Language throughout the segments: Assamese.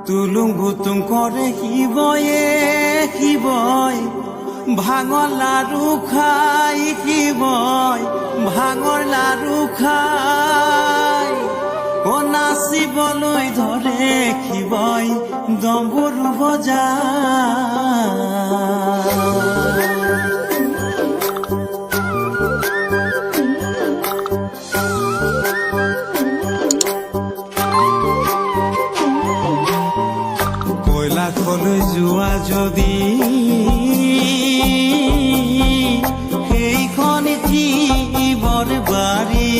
তুলুং ভুতুং কৰে শিৱয়ে শিৱই ভাঙৰ লাৰু খাই শিৱই ভাঙৰ লাৰু খাই নাচিবলৈ ধৰে শিৱই ডম্বৰু বজাই। কৈলাশলৈ যোৱা যদি সেইখন শিৱৰ বাৰী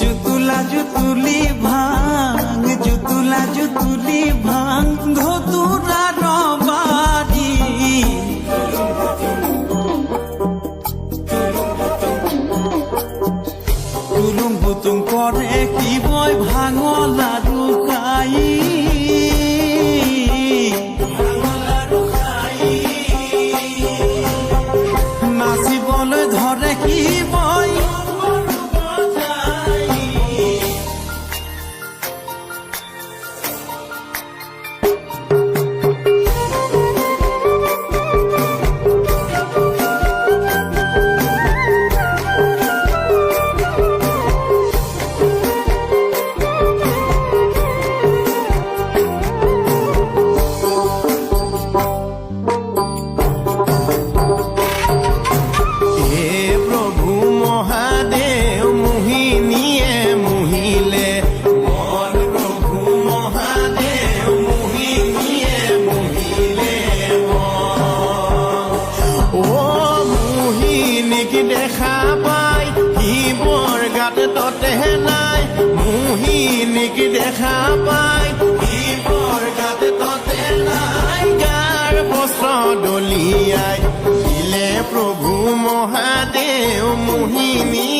জুতুলা জুতুলি ভাং জুতুলা জুতুলি ভাং ধতুৰাৰ বাৰী তুলুং ভুতুং কৰে শিৱই ভাঙৰ লাৰু খাই নাচিবলৈ ধৰে শিৱই দেখা পাই শিৱৰ গাত ততে নাই মোহিনীক দেখা পাই শিৱৰ গাত ততে নাই গাৰ বস্ত্ৰ দলিয়াই দিলে প্ৰভু মহাদেৱ মোহিনী